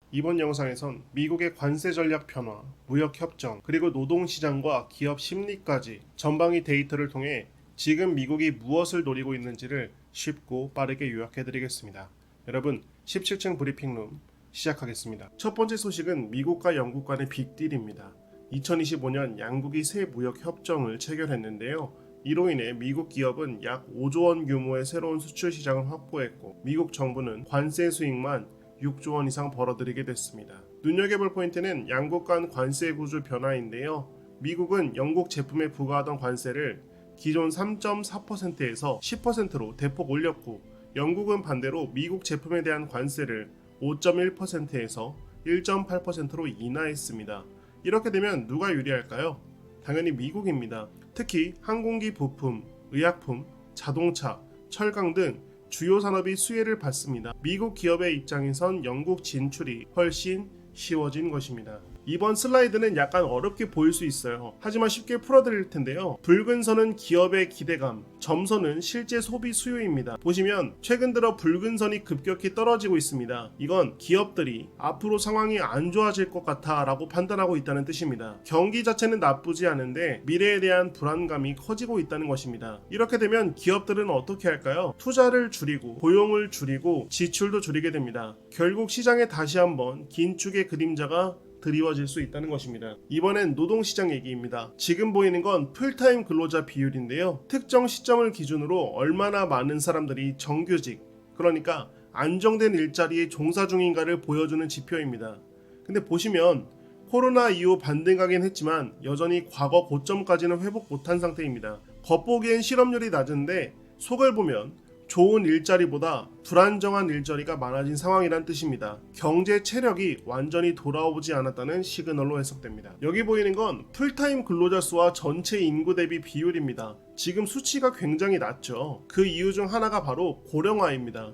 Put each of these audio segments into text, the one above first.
이번 영상에선 미국의 관세 전략 변화, 무역 협정, 그리고 노동시장과 기업 심리까지 전방위 데이터를 통해 지금 미국이 무엇을 노리고 있는지를 쉽고 빠르게 요약해드리겠습니다. 여러분, 17층 브리핑룸 시작하겠습니다. 첫 번째 소식은 미국과 영국 간의 빅딜입니다. 2025년 양국이 새 무역 협정을 체결했는데요. 이로 인해 미국 기업은 약 5조 원 규모의 새로운 수출 시장을 확보했고, 미국 정부는 관세 수익만 6조 원 이상 벌어들이게 됐습니다. 눈여겨볼 포인트는 양국 간 관세 구조 변화인데요. 미국은 영국 제품에 부과하던 관세를 기존 3.4%에서 10%로 대폭 올렸고, 영국은 반대로 미국 제품에 대한 관세를 5.1%에서 1.8%로 인하했습니다. 이렇게 되면 누가 유리할까요? 당연히 미국입니다. 특히 항공기 부품, 의약품, 자동차, 철강 등 주요 산업이 수혜를 받습니다. 미국 기업의 입장에선 영국 진출이 훨씬 쉬워진 것입니다. 이번 슬라이드는 약간 어렵게 보일 수 있어요. 하지만 쉽게 풀어드릴 텐데요. 붉은 선은 기업의 기대감, 점선은 실제 소비 수요입니다. 보시면 최근 들어 붉은 선이 급격히 떨어지고 있습니다. 이건 기업들이 앞으로 상황이 안 좋아질 것 같아 라고 판단하고 있다는 뜻입니다. 경기 자체는 나쁘지 않은데 미래에 대한 불안감이 커지고 있다는 것입니다. 이렇게 되면 기업들은 어떻게 할까요? 투자를 줄이고 고용을 줄이고 지출도 줄이게 됩니다. 결국 시장에 다시 한번 긴축의 그림자가 드리워질 수 있다는 것입니다. 이번엔 노동시장 얘기입니다. 지금 보이는 건 풀타임 근로자 비율인데요. 특정 시점을 기준으로 얼마나 많은 사람들이 정규직, 그러니까 안정된 일자리에 종사 중인가를 보여주는 지표입니다. 근데 보시면 코로나 이후 반등하긴 했지만 여전히 과거 고점까지는 회복 못한 상태입니다. 겉보기엔 실업률이 낮은데 속을 보면 좋은 일자리보다 불안정한 일자리가 많아진 상황이란 뜻입니다. 경제 체력이 완전히 돌아오지 않았다는 시그널로 해석됩니다. 여기 보이는 건 풀타임 근로자 수와 전체 인구 대비 비율입니다. 지금 수치가 굉장히 낮죠. 그 이유 중 하나가 바로 고령화입니다.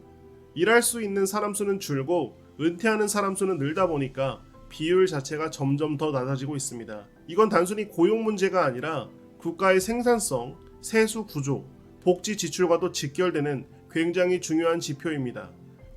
일할 수 있는 사람 수는 줄고 은퇴하는 사람 수는 늘다 보니까 비율 자체가 점점 더 낮아지고 있습니다. 이건 단순히 고용 문제가 아니라 국가의 생산성, 세수 구조, 복지 지출과도 직결되는 굉장히 중요한 지표입니다.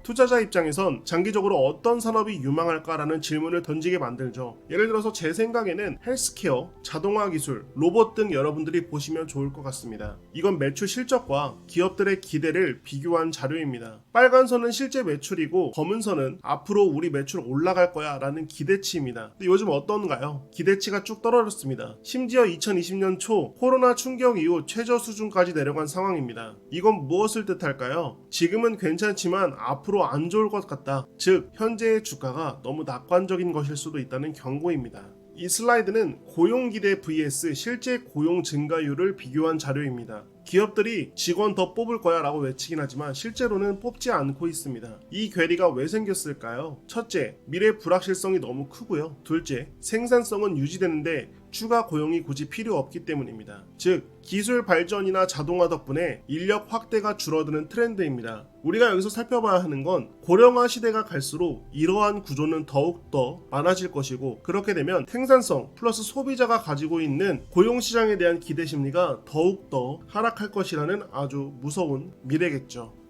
투자자 입장에선 장기적으로 어떤 산업이 유망할까라는 질문을 던지게 만들죠. 예를 들어서 제 생각에는 헬스케어, 자동화 기술, 로봇 등 여러분들이 보시면 좋을 것 같습니다. 이건 매출 실적과 기업들의 기대를 비교한 자료입니다. 빨간 선은 실제 매출이고 검은 선은 앞으로 우리 매출 올라갈 거야 라는 기대치입니다. 근데 요즘 어떤가요? 기대치가 쭉 떨어졌습니다. 심지어 2020년 초 코로나 충격 이후 최저 수준까지 내려간 상황입니다. 이건 무엇을 뜻할까요? 지금은 괜찮지만 앞으로 안 좋을 것 같다. 즉 현재의 주가가 너무 낙관적인 것일 수도 있다는 경고입니다. 이 슬라이드는 고용 기대 vs 실제 고용 증가율을 비교한 자료입니다. 기업들이 직원 더 뽑을 거야 라고 외치긴 하지만 실제로는 뽑지 않고 있습니다. 이 괴리가 왜 생겼을까요? 첫째, 미래 불확실성이 너무 크고요. 둘째, 생산성은 유지되는데 추가 고용이 굳이 필요 없기 때문입니다. 즉, 기술 발전이나 자동화 덕분에 인력 확대가 줄어드는 트렌드입니다. 우리가 여기서 살펴봐야 하는 건 고령화 시대가 갈수록 이러한 구조는 더욱더 많아질 것이고, 그렇게 되면 생산성 플러스 소비자가 가지고 있는 고용시장에 대한 기대 심리가 더욱더 하락할 것이라는 아주 무서운 미래겠죠.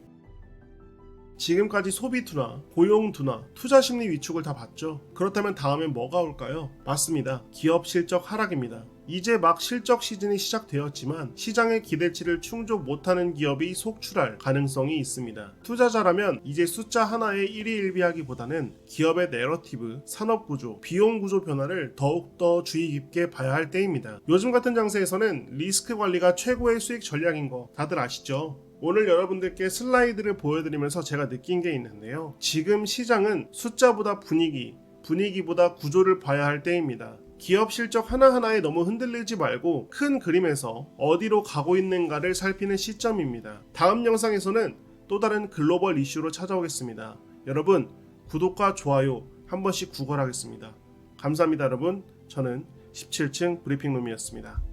지금까지 소비 둔화, 고용 둔화, 투자 심리 위축을 다 봤죠. 그렇다면 다음엔 뭐가 올까요? 맞습니다. 기업 실적 하락입니다. 이제 막 실적 시즌이 시작되었지만 시장의 기대치를 충족 못하는 기업이 속출할 가능성이 있습니다. 투자자라면 이제 숫자 하나에 일희일비하기보다는 기업의 내러티브, 산업구조, 비용구조 변화를 더욱더 주의 깊게 봐야 할 때입니다. 요즘 같은 장세에서는 리스크 관리가 최고의 수익 전략인 거 다들 아시죠? 오늘 여러분들께 슬라이드를 보여드리면서 제가 느낀 게 있는데요. 지금 시장은 숫자보다 분위기보다 구조를 봐야 할 때입니다. 기업 실적 하나하나에 너무 흔들리지 말고 큰 그림에서 어디로 가고 있는가를 살피는 시점입니다. 다음 영상에서는 또 다른 글로벌 이슈로 찾아오겠습니다. 여러분, 구독과 좋아요 한 번씩 구걸하겠습니다. 감사합니다 여러분. 저는 17층 브리핑룸이었습니다.